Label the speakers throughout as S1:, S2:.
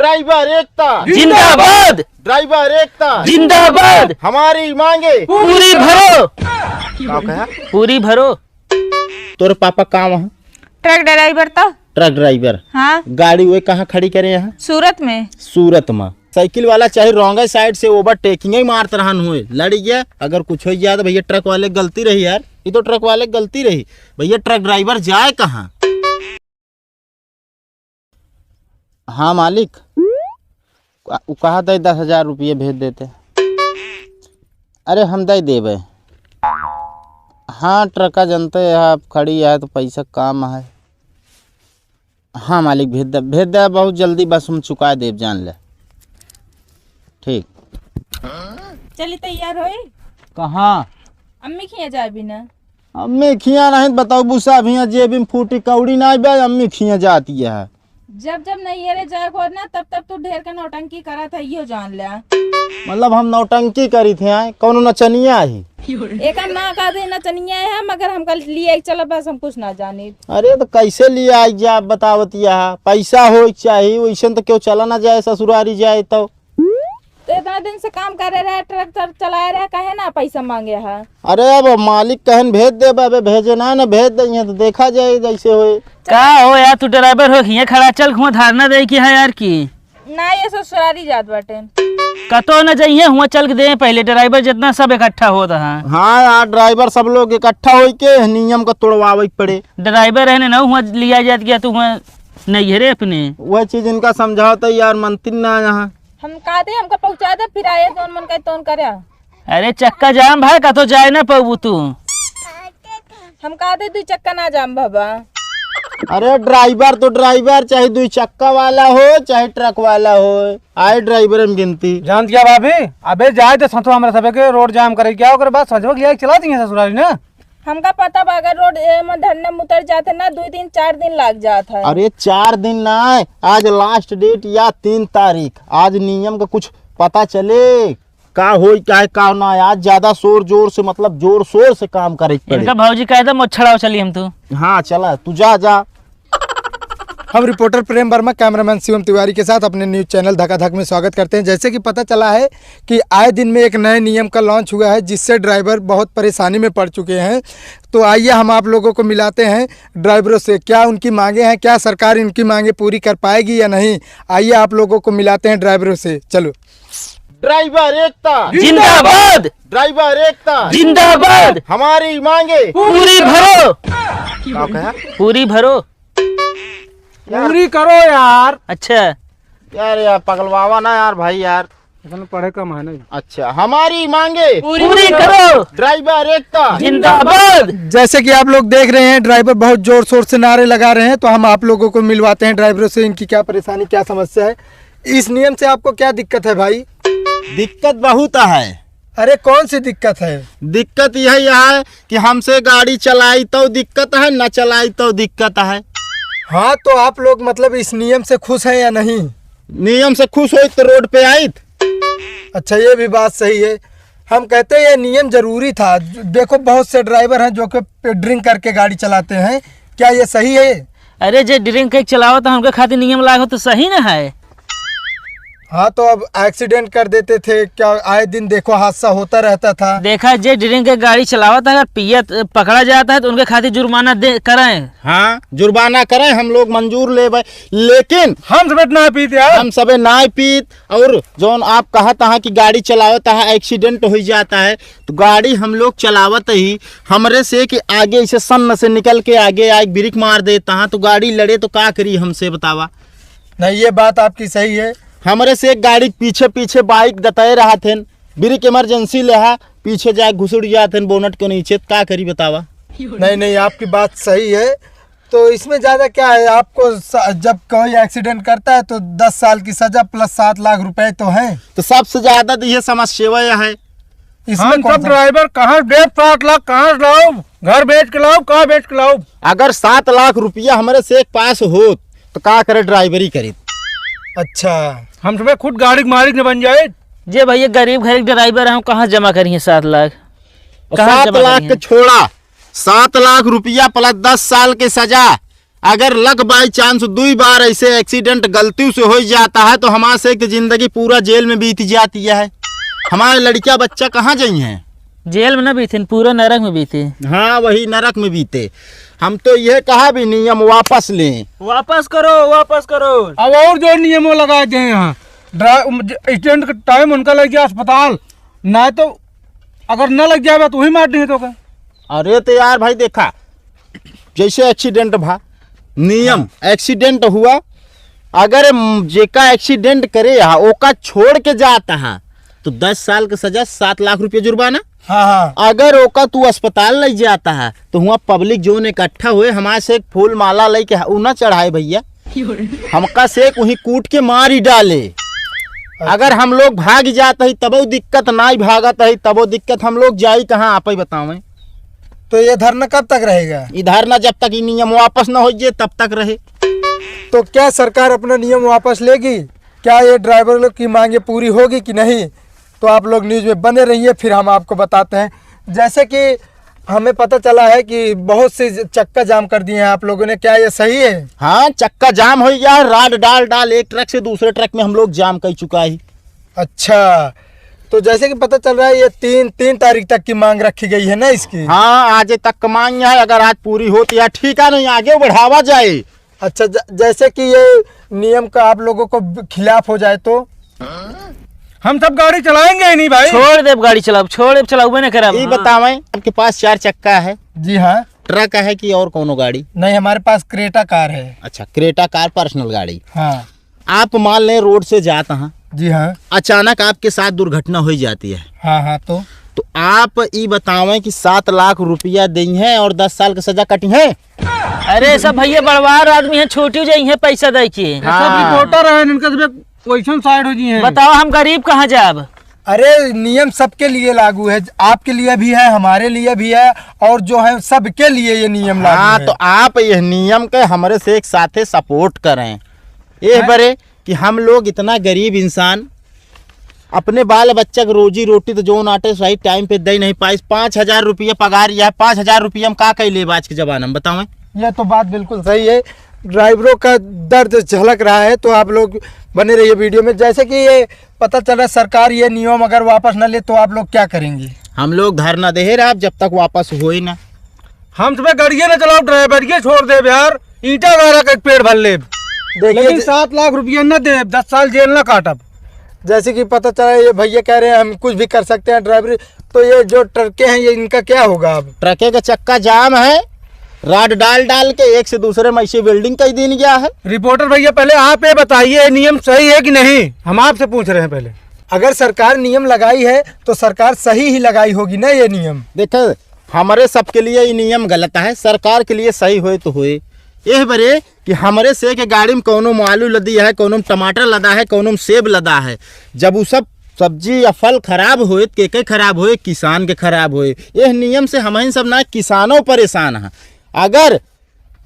S1: Driver एकता
S2: जिंदाबाद,
S1: driver एकता
S2: जिंदाबाद,
S1: हमारी मांगे
S2: पूरी भरो,
S1: क्या कहा?
S2: पूरी भरो।
S1: तोरे पापा काम है
S3: ट्रक ड्राइवर था।
S1: Truck driver.
S3: हाँ,
S1: गाड़ी वे कहाँ खड़ी करे यहाँ?
S3: सूरत में।
S1: सूरत में साइकिल वाला चाहे रॉन्ग साइड से ओवरटेकिंग ही मारत रहन हुए लड़ गया। अगर कुछ हो गया तो भैया ट्रक वाले गलती रही यार, ये तो ट्रक वाले गलती रही। भैया ट्रक ड्राइवर जाए कहाँ? हाँ मालिक, वो कहा था 10,000 रुपये भेज देते। अरे हम दे देवे। हाँ ट्रका जनते है, आप खड़ी है तो पैसा काम है। हाँ मालिक भेज दे बहुत जल्दी, बस हम चुका देव जान ले। ठीक।
S3: चली तैयार होई।
S1: कहाँ?
S3: अम्मी खिया जाए बिना।
S1: अम्मी खिया नहीं बताओ बुसा भैया जेब में फूटी कौड़ी ना बे अम्मी खिया जाती है।
S3: जब जब नैहरे जाए हो ना तब तब तू ढेर का नौटंकी करा था, यो जान लिया।
S1: मतलब हम नौटंकी करी थे आए कौन नचनिया ही?
S3: एक ना का दे नचनिया है, मगर हम कल लिए चला बस हम कुछ ना जाने।
S1: अरे तो कैसे लिए आई जा आप बतावतिया? पैसा हो चाहिए वैसे तो क्यों चला ना जाए ससुरारी जाए तो
S3: इतना दिन से काम करे रहे, ट्रक चलाए रहे, कहे ना पैसा मांगे है।
S1: अरे अब मालिक कहन भेज दे बाबे, भेजे ना भेज दे तो देखा जाए जैसे हो।
S2: का हो यार, तू ड्राइवर हो यहाँ खड़ा, चल हुआ धारणा दे की है यार की
S3: ना ये ससुरारी जात बाटे।
S2: कतो न जाइए हुआ चल के दे पहले, ड्राइवर जितना सब इकट्ठा हो रहा।
S1: हाँ यार ड्राइवर सब लोग इकट्ठा हो के नियम को तोड़वावे पड़े।
S2: ड्राइवर रहने ना हुआ लिया जात गया तू हुआ नहीं रे अपने,
S1: वह चीज इनका समझाता यार मंत्री ना यहाँ।
S3: हम कहा दे हमको पहुंचा दे, फिर आए तो मन का तोन करे।
S2: अरे चक्का जाम भाई, कतो जाए ना पबू तू।
S3: हम कहा दे 2 चक्का ना जाम बाबा।
S1: अरे ड्राइवर तो ड्राइवर, चाहे 2 चक्का वाला हो चाहे ट्रक वाला हो, आए ड्राइवर में गिनती।
S4: जान क्या भाभी, अबे जाए तो संतो हमारे सब के रोड जाम करे क्या ओकर बाद संजो लिया चला दी ससुरारी ना।
S3: हमका पता बा अगर रोड में धरने में उतर जाते ना 2 दिन 4 दिन लग जाता है।
S1: अरे 4 दिन ना, आज लास्ट डेट या 3 तारीख, आज नियम का कुछ पता चले का हो क्या है का ना। आज ज्यादा शोर जोर से मतलब जोर शोर से काम करे पड़े।
S2: इनका भाजी कहता मच्छड़ा चली हम तू।
S1: हाँ चला तू जा।
S4: हम रिपोर्टर प्रेम वर्मा कैमरामैन शिवम तिवारी के साथ अपने न्यूज चैनल धकाधक में स्वागत करते हैं। जैसे कि पता चला है कि आए दिन में एक नए नियम का लॉन्च हुआ है जिससे ड्राइवर बहुत परेशानी में पड़ चुके हैं। तो आइए हम आप लोगों को मिलाते हैं ड्राइवरों से, क्या उनकी मांगे हैं, क्या सरकार इनकी मांगे पूरी कर पाएगी या नहीं। आइए आप लोगों को मिलाते हैं ड्राइवरों से, चलो।
S1: ड्राइवर एकता
S2: जिंदाबाद,
S1: ड्राइवर एकता
S2: जिंदाबाद,
S1: हमारी मांगे
S2: पूरी भरो,
S1: क्या कहा?
S2: पूरी भरो।
S4: पूरी करो यार।
S2: अच्छा
S1: यार पगलवावा ना यार भाई यार,
S4: पढ़े कम है नहीं।
S1: अच्छा हमारी मांगे
S2: पूरी करो,
S1: ड्राइवर एकता
S2: जिंदाबाद।
S4: जैसे कि आप लोग देख रहे हैं ड्राइवर बहुत जोर शोर से नारे लगा रहे हैं, तो हम आप लोगों को मिलवाते हैं ड्राइवरों से, इनकी क्या परेशानी क्या समस्या है। इस नियम से आपको क्या दिक्कत है भाई?
S1: दिक्कत बहुत है।
S4: अरे कौन सी दिक्कत है?
S1: दिक्कत यही है कि हमसे गाड़ी चलाई तो दिक्कत है, न चलाई तो दिक्कत है।
S4: हाँ तो आप लोग मतलब इस नियम से खुश हैं या नहीं?
S1: नियम से खुश हो तो रोड पे आई।
S4: अच्छा ये भी बात सही है। हम कहते हैं ये नियम जरूरी था। देखो बहुत से ड्राइवर हैं जो कि ड्रिंक करके गाड़ी चलाते हैं, क्या ये सही है?
S2: अरे जे ड्रिंक के चलाओ तो हमके खातिर नियम लागो तो सही ना है।
S4: हाँ तो अब एक्सीडेंट कर देते थे, क्या आए दिन देखो हादसा होता रहता था।
S2: देखा जे ड्रिंक के गाड़ी चलावता है, अगर पियत पकड़ा जाता है तो उनके खातिर जुर्माना दे करें।
S1: हाँ जुर्माना करें, हम लोग मंजूर ले भाई, लेकिन
S4: हम सब ना पीते यार,
S1: हम सबे ना पीत। और जो आप कहता है कि गाड़ी चलावता है एक्सीडेंट हो जाता है, तो गाड़ी हम लोग चलावत ही हमरे से कि आगे इसे सन से निकल के आगे आगे ब्रेक मार देता है तो गाड़ी लड़े तो क्या करी हमसे बतावा।
S4: नहीं ये बात आपकी सही है।
S1: हमरे से एक गाड़ी पीछे पीछे बाइक दताए रहा थे, ब्रेक इमरजेंसी ले पीछे जाए घुसुड़ जाते बोनट के नीचे, क्या करी बतावा।
S4: नहीं आपकी बात सही है। तो इसमें ज़्यादा क्या है, आपको जब कोई एक्सीडेंट करता है तो 10 साल की सजा प्लस 7 लाख रुपए तो है।
S1: तो सबसे ज्यादा तो ये समस्या है।
S4: इसमें सब ड्राइवर कहाँ 7 लाख कहाँ लाओ, घर बेच के लाओ, कहाँ बेच के लाओ।
S1: अगर 7 लाख रुपया हमारे से एक पास हो तो क्या करे, ड्राइवरी करे।
S4: अच्छा हम तुम्हें खुद गाड़ी के मालिक न बन जाए।
S2: जे भैया गरीब घर के ड्राइवर हैं, कहाँ जमा करिए 7 लाख?
S1: 7 लाख के छोड़ा, 7 लाख रुपया प्लस 10 साल के सजा, अगर लग बाई चांस 2 बार ऐसे एक्सीडेंट गलती से हो जाता है तो हमारे से की जिंदगी पूरा जेल में बीत जाती है। हमारे लड़कियां बच्चा कहाँ जाई हैं?
S2: जेल में न बीते, पूरा नरक में बीते।
S1: हाँ वही नरक में बीते। हम तो यह कहा भी नियम वापस लें।
S2: वापस करो, वापस करो।
S4: अब और जो नियमों लगाए थे यहाँ, एक्सीडेंट का टाइम उनका लग गया अस्पताल, ना तो अगर न लग जाए तो वही मार दिए तो क्या?
S1: अरे तो यार भाई देखा, जैसे एक्सीडेंट भा नियम एक्सीडेंट हुआ, अगर जेका एक्सीडेंट करे ओका छोड़ के जाता है तो 10 साल की सजा, 7 लाख रुपये जुर्माना।
S4: हाँ।
S1: अगर ओका तू अस्पताल ले जाता है तो वहाँ पब्लिक जो इकट्ठा हुए हमारे से एक फूल माला ले के उ ना चढ़ाए भैया, हमका से वहीं कूट के मार ही डाले। अगर हम लोग भाग जाते ही तबो दिक्कत, ना ही भागत है तबो दिक्कत, हम लोग जाई कहाँ आप ही बताओ।
S4: तो ये धरना कब तक रहेगा?
S1: इधर ना जब तक ये नियम वापस ना हो जाए तब तक रहे।
S4: तो क्या सरकार अपना नियम वापस लेगी? क्या ये ड्राइवर लोग की मांगे पूरी होगी कि नहीं? तो आप लोग न्यूज़ में बने रहिए, फिर हम आपको बताते हैं। जैसे कि हमें पता चला है कि बहुत से चक्का जाम कर दिए हैं आप लोगों ने, क्या ये सही है?
S1: हाँ चक्का जाम हो गया, राड डाल एक ट्रक से दूसरे ट्रक में हम लोग जाम कर चुका है।
S4: अच्छा, तो जैसे कि पता चल रहा है ये 3 तारीख तक की मांग रखी गई है ना इसकी?
S1: हाँ आज तक मांग है, अगर आज पूरी होती है ठीक है, नहीं आगे बढ़ावा जाए।
S4: अच्छा, जैसे कि ये नियम का आप लोगों को खिलाफ हो जाए तो हम सब गाड़ी चलाएंगे ही नहीं भाई।
S2: छोड़ दे गाड़ी चलाओ, छोड़ दे चलाओ ना करा।
S1: ये बतावे आपके पास 4 चक्का है?
S4: जी हाँ।
S1: ट्रक है कि और कोनो गाड़ी?
S4: नहीं, हमारे पास क्रेटा कार है।
S1: अच्छा क्रेटा कार, पर्सनल गाड़ी।
S4: हाँ।
S1: आप मान लें रोड से जाता है,
S4: जी हाँ,
S1: अचानक आपके साथ दुर्घटना हो जाती है।
S4: हाँ, तो
S1: आप ये बतावें कि 7 लाख रुपया दी है और 10 साल की सजा कटी है?
S2: अरे सब भैया बड़वार आदमी है, छोटी हो जाई है पैसा दे के।
S1: हाँ।
S4: रिपोर्टर है, इनका सब क्वेश्चन साइड हो जी है।
S2: बताओ हम गरीब कहाँ जाब?
S4: अरे नियम सबके लिए लागू है, आपके लिए भी है, हमारे लिए भी है, और जो है सबके लिए ये नियम लागू
S1: हाँ
S4: है।
S1: तो आप यह नियम के हमारे से एक साथे सपोर्ट करें ये बरे कि हम लोग इतना गरीब इंसान अपने बाल बच्चा को रोजी रोटी तो जो नाटे सही टाइम पे दे नहीं पाई। 5,000 रुपया पगार या 5,000 रुपया हम का ले आज के जमाना में बताओ।
S4: यह तो बात बिल्कुल सही है, ड्राइवरों का दर्द झलक रहा है, तो आप लोग बने रहिए वीडियो में। जैसे कि ये पता चला सरकार ये नियम अगर वापस न ले तो आप लोग क्या करेंगे?
S1: हम लोग धरना दे रहे जब तक वापस हो ही ना।
S4: हम तुम्हें गाड़ियाँ न चलाओ, ड्राइवर छोड़ दे यार, ईटा गारा का पेड़ भर ले। लेकिन 7 लाख रुपया न दे, 10 साल जेल न काटब। जैसे कि पता चला ये भैया कह रहे हैं हम कुछ भी कर सकते हैं ड्राइवरी, तो ये जो ट्रके हैं ये इनका क्या होगा? अब
S1: ट्रके का चक्का जाम है, राड डाल के एक से दूसरे में ऐसे वेल्डिंग कर दिन गया है।
S4: रिपोर्टर भैया पहले आप ये बताइए नियम सही है कि नहीं, हम आपसे पूछ रहे हैं पहले। अगर सरकार नियम लगाई है तो सरकार सही ही लगाई होगी ना ये नियम।
S1: देखो हमारे सबके लिए ये नियम गलत है, सरकार के लिए सही होए तो होए। यह बरे कि हमारे से के गाड़ी में कोनो में आलू लदी है, कोनो में टमाटर लदा है, कोनो में सेब लदा है, जब वो सब सब्जी या फल खराब होए के खराब होए, किसान के खराब होए। यह नियम से हम सब ना किसानों परेशान है। अगर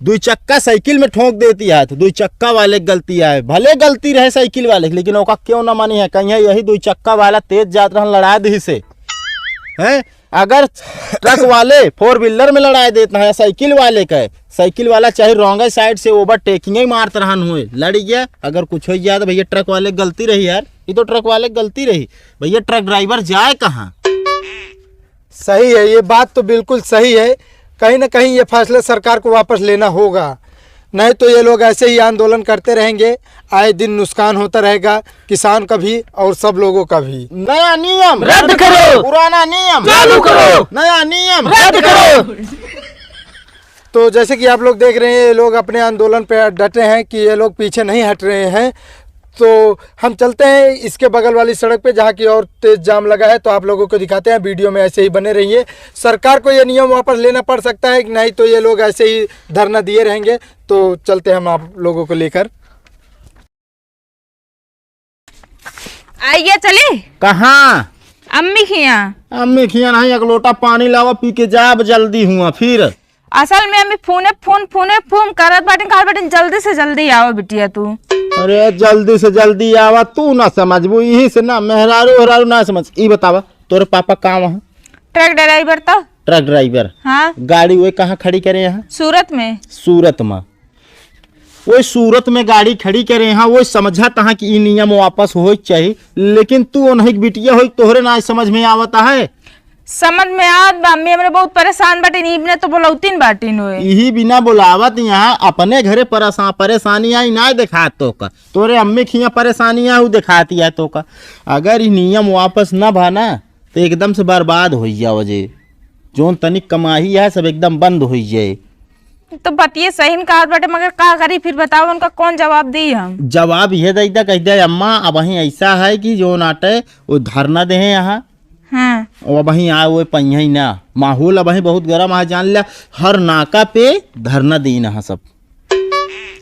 S1: 2 चक्का साइकिल में ठोक देती है तो 2 चक्का वाले की गलती है, भले गलती रहे साइकिल वाले की, लेकिन ओका क्यों ना मानी है? कहीं यही 2 चक्का वाला तेज जात रहा लड़ा दी से है। अगर ट्रक वाले 4 व्हीलर में लड़ाई देता है साइकिल वाले का, साइकिल वाला चाहे रॉन्ग साइड से ओवरटेकिंग ही मारते रहन हुए, लड़ गया, अगर कुछ हो गया तो भैया ट्रक वाले गलती रही यार, ये तो ट्रक वाले गलती रही भैया, ट्रक ड्राइवर जाए कहाँ?
S4: सही है, ये बात तो बिल्कुल सही है। कहीं ना कहीं ये फैसला सरकार को वापस लेना होगा, नहीं तो ये लोग ऐसे ही आंदोलन करते रहेंगे, आए दिन नुकसान होता रहेगा किसान का भी और सब लोगों का भी।
S1: नया नियम
S2: रद्द करो,
S1: पुराना नियम
S2: चालू करो,
S1: नया नियम
S2: रद्द करो।
S4: तो जैसे कि आप लोग देख रहे हैं ये लोग अपने आंदोलन पे डटे हैं कि ये लोग पीछे नहीं हट रहे हैं। तो हम चलते हैं इसके बगल वाली सड़क पे जहाँ की और तेज जाम लगा है, तो आप लोगों को दिखाते हैं। वीडियो में ऐसे ही बने रहिए। सरकार को ये नियम वापस लेना पड़ सकता है, नहीं तो ये लोग ऐसे ही धरना दिए रहेंगे। तो चलते हैं हम आप लोगों को लेकर।
S3: आइए चले।
S1: कहाँ?
S3: अम्मी के यहाँ।
S1: अम्मी खिया नहीं, एक लोटा पानी लावा पी के जाब जल्दी हुआ। फिर
S3: असल में अम्मी फोन करत बाटे, कहत बाटे जल्दी से जल्दी आओ बिटिया तू।
S1: अरे जल्दी से जल्दी आवा, तू ना समझबू, यही से ना मेहरारू ना समझ। ई बतावा तोरे पापा कहाँ वहाँ?
S3: ट्रक ड्राइवर तो।
S1: Truck driver.
S3: हाँ।
S1: गाड़ी वे कहाँ खड़ी करे यहाँ?
S3: सूरत में।
S1: सूरत में। वो सूरत में गाड़ी खड़ी करे यहाँ वो समझा तहा कि ई नियम वापस हो चाहिए, लेकिन तू उन्हीं बिटिया हो तोहरे ना समझ में आवता है।
S3: समझ में आवत बा, मैं हमरे बहुत परेशान बाटिन, इबने तो बोलौतीन बाटिन होए।
S1: यही बिना बुलावत यहाँ अपने घरे परेशानी आई ना दिखा तो का, तोरे अम्मी खिया परेशानियां उ दिखाती है तो का। अगर ये नियम वापस ना भाना तो एकदम से बर्बाद हो जाओ जे, जोन तनिक कमाही है सब एकदम बंद हो जाए।
S3: तो बतिए सही न कहा बाटे, मगर का करी फिर बताओ, उनका कौन जवाब दी हम?
S1: जवाब ये दैदा कह दे अम्मा अब वहीं ऐसा है कि जो नाटे वो धरना दे यहाँ
S3: हाँ।
S1: और वहीं आए वो पहिया ना माहौल अब वहीं बहुत गर्म है, जान लिया हर नाका पे धरना दी ना सब।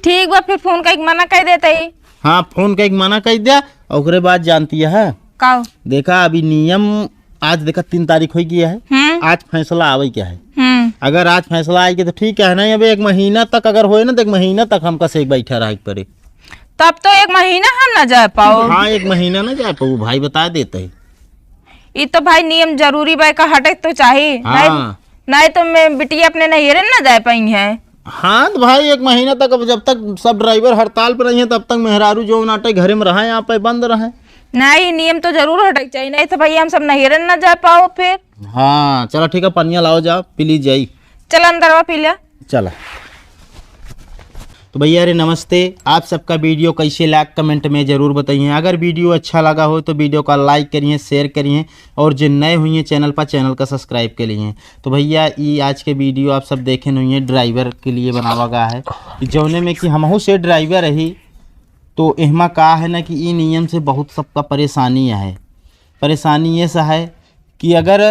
S3: ठीक बा, फिर फोन का एक मना कर देते ही।
S1: हाँ फोन का एक मना कर दिया और ओकरे बाद जानती है
S3: का
S1: देखा अभी नियम आज देखा 3 तारीख हो गया है, आज फैसला आवे क्या है। अगर आज फैसला आएगी तो ठीक है ना, अब 1 महीना तक अगर होए ना तो 1 महीना तक हमका से बैठा रह पड़े,
S3: तब तो 1 महीना हम ना जा पाओ।
S1: हाँ 1 महीना ना जा पाऊ भाई बता देते है।
S3: ये तो भाई नियम जरूरी बा, का हटे तो चाहिए।
S1: हाँ।
S3: नहीं तो मैं बिटिया अपने नैहरे ना जा पाई है।
S1: हाँ तो भाई 1 महीना तक, अब जब तक सब ड्राइवर हड़ताल पर रही हैं तब तक मेहरारू जो नाटे घरे में रहा यहाँ पे बंद रहे।
S3: नहीं नियम तो जरूर हटक चाहिए, नहीं तो भैया हम सब नैहरे ना जा पाओ फिर।
S1: हाँ चलो ठीक है, पनिया लाओ जाओ पी ली जाई।
S3: चल अंदर पी लिया।
S1: चला तो भैया अरे नमस्ते, आप सबका वीडियो कैसे लाइक कमेंट में ज़रूर बताइए। अगर वीडियो अच्छा लगा हो तो वीडियो का लाइक करिए, शेयर करिए और जो नए हुई हैं चैनल पर चैनल का सब्सक्राइब के लिए। तो भैया ये आज के वीडियो आप सब देखे नहीं है, ड्राइवर के लिए बनावा गया है, जौने में कि हमहू से ड्राइवर रही तो एहमा का है ना कि ई नियम से बहुत सबका परेशानी है। परेशानी ये सा है कि अगर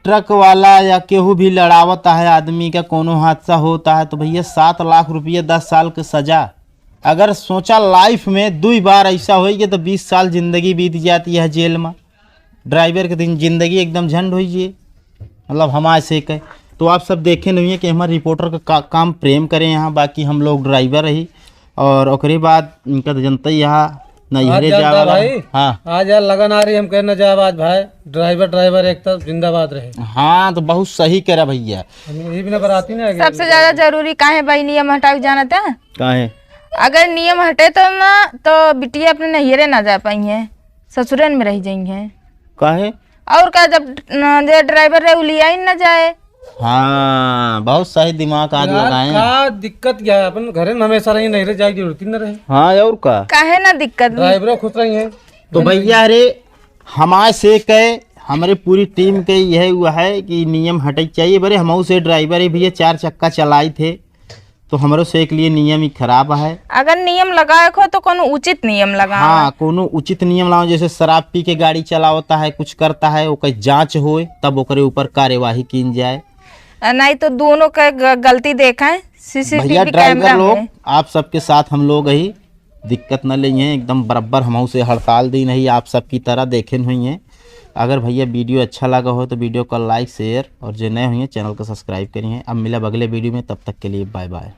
S1: ट्रक वाला या केहू भी लड़ावता है आदमी का, कोनो हादसा होता है तो भैया 7 लाख रुपये 10 साल की सज़ा। अगर सोचा लाइफ में 2 बार ऐसा होगी तो 20 साल ज़िंदगी बीत जाती है जेल में। ड्राइवर के दिन ज़िंदगी एकदम झंड हो जाए, मतलब हमारे से कहे तो आप सब देखे नहीं है कि हमारे रिपोर्टर का काम प्रेम करें यहाँ, बाकी हम लोग ड्राइवर रही और ओकरे बाद इनका तो जनता यहाँ नैहरे जा
S5: भाई।
S1: हाँ
S5: आज यार लगन आ रही, हम कहना जाए आज भाई ड्राइवर एक तरफ जिंदाबाद रहे।
S1: हाँ तो बहुत सही करा भैया।
S5: ये भी ना बराती ना
S3: सबसे ज्यादा जरूरी का है भाई नियम हटाओ, जानते हैं?
S1: काहे?
S3: अगर नियम हटे तो ना तो बिटिया अपने नैहरे ना जा पाई है, ससुरन में रह जाएंगे।
S1: काहे?
S3: और का जब ड्राइवर रहे लिया ही ना जाए।
S1: हाँ बहुत सही दिमाग आज लगाए।
S5: का दिक्कत क्या है, अपन घरे में हमेशा रही, नहीं जाए जरूरत ही न रहे।
S1: हाँ और का
S3: काहे ना दिक्कत।
S5: ड्राइवर खुश रही है
S1: तो भैया अरे हमारे से कहे हमारे पूरी टीम के यह हुआ है कि नियम हटे चाहिए। बड़े हम से ड्राइवर ही भैया 4 चक्का चलाई थे तो हमारे से के लिए नियम ही खराब है।
S3: अगर नियम लगाए हो तो कोनो उचित नियम लगा।
S1: हाँ कोनो उचित नियम लगाओ, जैसे शराब पी के गाड़ी चलावता है कुछ करता है ओकर जांच होए तब ओकरे ऊपर कार्यवाही की जाए,
S3: नहीं तो दोनों का गलती देखा है
S1: भैया
S3: सीसीटीवी
S1: ड्राइवर
S3: कैमरा
S1: लोग
S3: में।
S1: आप सबके साथ हम लोग ही दिक्कत न लेंगे, एकदम बराबर हम से हड़ताल दी नहीं आप सबकी तरह देखे हुई हैं। अगर भैया वीडियो अच्छा लगा हो तो वीडियो का लाइक शेयर और जो नए हुई हैं चैनल को सब्सक्राइब करिए। अब मिला अगले वीडियो में, तब तक के लिए बाय बाय।